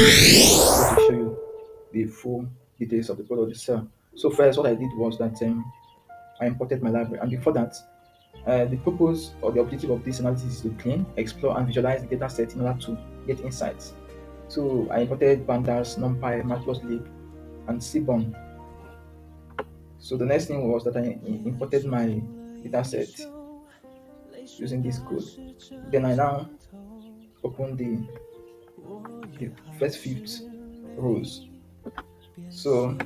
I'm going to show you the full details of the product itself. So first, what I did was that I imported my library, and before that, the purpose or the objective of this analysis is to clean, explore, and visualize the data set in order to get insights. So I imported pandas, numpy, matplotlib, and seaborn. So the next thing was that I imported my data set using this code. Then I now open the first fifth rows. So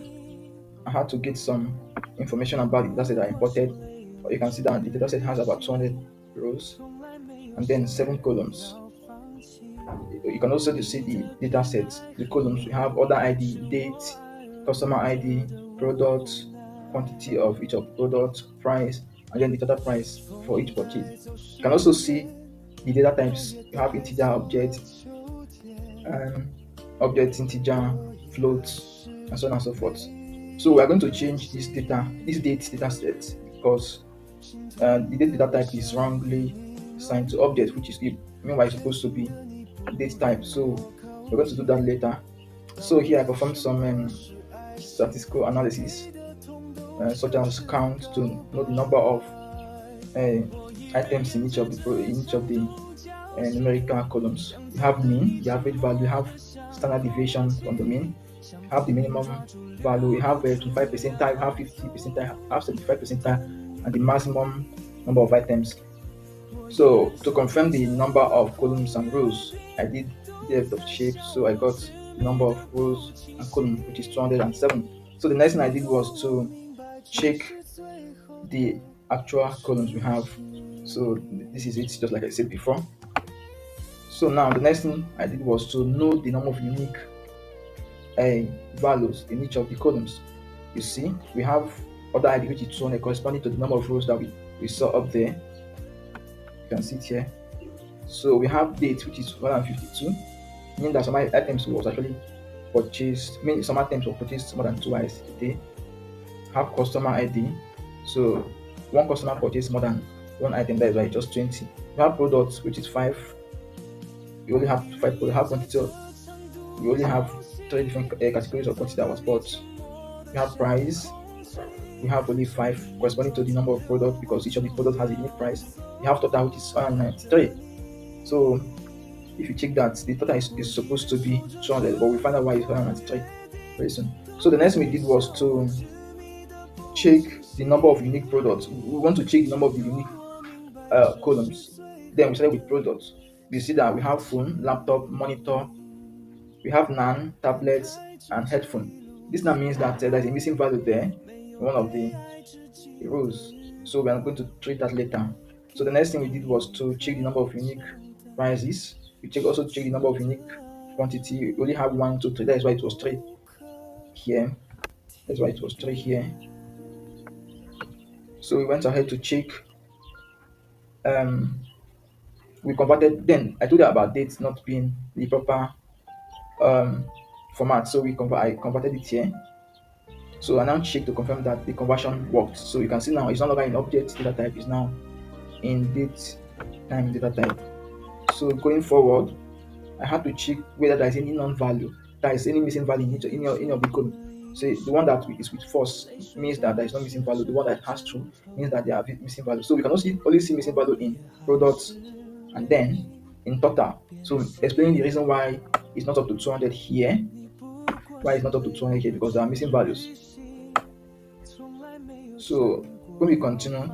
I had to get some information about the dataset I imported. You can see that the dataset has about 200 rows and then 7 columns. You can also see the dataset, the columns. We have order ID, date, customer ID, product, quantity of each of the product, price, and then the total price for each purchase. You can also see the data types. You have integer, um, object, integer, float, and so on and so forth. So we are going to change this date data set because the date data type is wrongly assigned to object, which is meanwhile it's supposed to be date type. So we're going to do that later. So here I performed some statistical analysis, such as count to know the number of items in each of the numerical columns. You have mean, the average value, you have standard deviation from the mean, you have the minimum value, you have 25 percentile, you have 50 percentile, you have 75 percentile, and the maximum number of items. So to confirm the number of columns and rows, I did depth of shape, so I got the number of rows and columns, which is 207. So the next thing I did was to check the actual columns we have. So this is it, just like I said before. So now the next thing I did was to know the number of unique values in each of the columns. You see, we have order ID, which is 200, corresponding to the number of rows that we saw up there. You can see it here. So we have date, which is 152, meaning that some items was actually purchased, meaning some items were purchased more than twice a day. Have customer ID, so one customer purchased more than one item, that is why it's just 20. We have products, which is 5. We only have 5 products. Have quantity we only have 3 different categories of quantity that was bought. We have price, we have only 5 corresponding to the number of products because each of the products has a unique price. We have total, which is 193. So if you check that, the total is supposed to be 200, but we find out why it's 193 very soon. So the next thing we did was to check the number of unique products. We want to check the number of the unique columns. Then we started with products. We see that we have phone, laptop, monitor, we have NAN, tablets, and headphone. This now means that there's a missing value there in one of the rows. So we are going to treat that later. So the next thing we did was to check the number of unique prices. We also check the number of unique quantity. We only have 1, 2, 3. That is why it was 3 here. That's why it was 3 here. So we went ahead to check. Um, we converted. Then I told you about dates not being the proper um, format. So I converted it here. So I now check to confirm that the conversion worked. So you can see now it's no longer in object data type, it's now in date time data type. So going forward, I had to check whether there is any non-value, there is any missing value in of the code. So the one that is with false means that there is no missing value. The one that has true means that there are missing value. So we can only see missing value in products and then in total. So explaining the reason why it's not up to 200 here, why it's not up to 200 here, because there are missing values. So when we continue,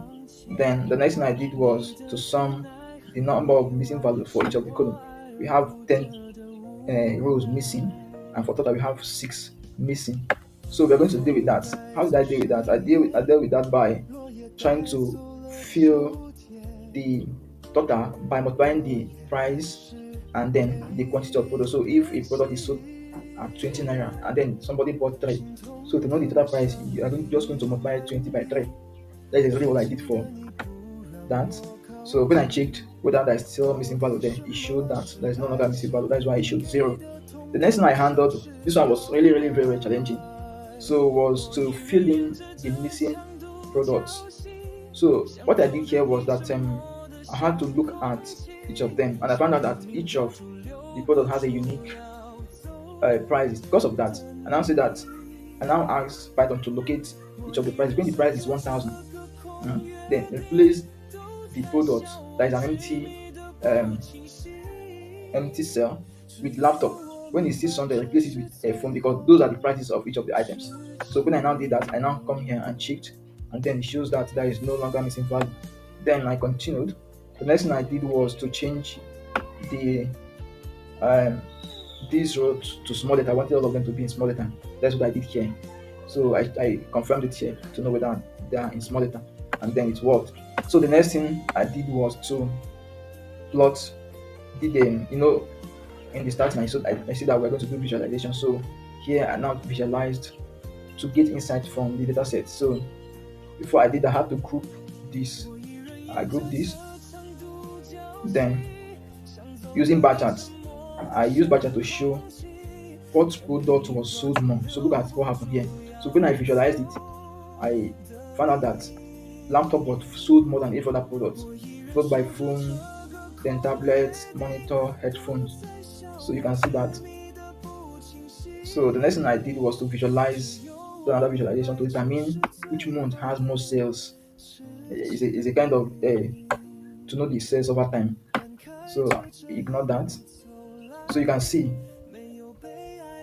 then the next thing I did was to sum the number of missing values for each of the column. We have 10 rows missing, and for total we have 6 missing. So we're going to deal with that. How did I deal with that? I dealt with that by trying to fill the total by multiplying the price and then the quantity of product. So if a product is sold at 20 naira and then somebody bought 3, so to know the total price, you are just going to multiply 20 by 3. That is exactly what I did for that. So when I checked whether there is still missing value there, it showed that there is no longer missing value. That's why it showed 0. The next thing I handled, this one was really, really very, very challenging. So was to fill in the missing products. So what I did here was that I had to look at each of them, and I found out that each of the product has a unique prices. Because of that, I now say that I now ask Python to locate each of the prices. When the price is 1,000, then replace the product that is an um, empty cell with laptop. When it sees something, replace it with a phone because those are the prices of each of the items. So when I now did that, I now come here and checked, and then it shows that there is no longer missing value. Then I continued. The next thing I did was to change the um, these rows to small letter. I wanted all of them to be in small letter. That's what I did here. So I confirmed it here to know whether they are in small letter, and then it worked. So the next thing I did was to plot did in the starting I said that we're going to do visualization. So here I now visualized to get insight from the data set. So before I did, I had to group this. I grouped this, then using bar charts. I used bar chart to show what product was sold more. So look at what happened here. So when I visualized it, I found out that laptop was sold more than eight other products, followed by phone, then tablets, monitor, headphones. So you can see that. So the next thing I did was to visualize, do another visualization to determine which month has more sales. It's a kind of to know the sales over time. So ignore that. So you can see,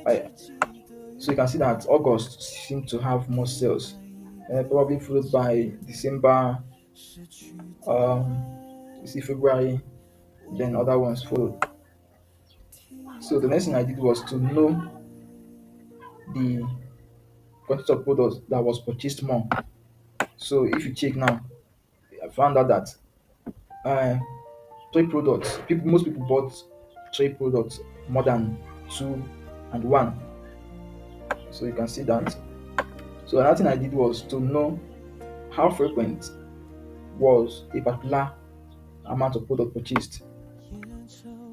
I so you can see that August seemed to have more sales, probably followed by December, you see February, then other ones followed. So the next thing I did was to know the quantity of products that was purchased more. So if you check now, I found out that uh, three products. Most people bought three products more than two and one. So you can see that. So another thing I did was to know how frequent was a particular amount of product purchased.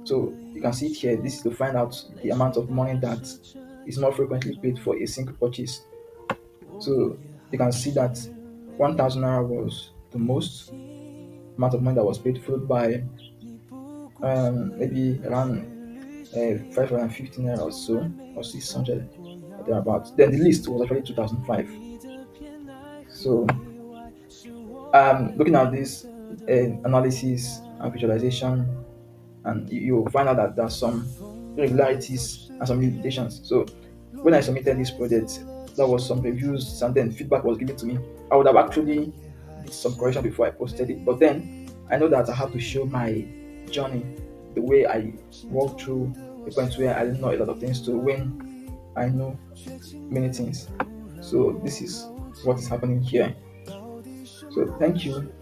So you can see it here. This is to find out the amount of money that is more frequently paid for a single purchase. So you can see that 1,000 naira was the most amount of money that was paid, followed by maybe around 550 naira or so, or 600 or thereabouts. Then the list was actually 2005. So looking at this analysis and visualization, and you'll find out that there are some irregularities and some limitations. So when I submitted this project, there was some reviews and then feedback was given to me. I would have actually did some correction before I posted it, but then I know that I have to show my journey, the way I walked through the point where I didn't know a lot of things to when I know many things. So this is what is happening here. So thank you.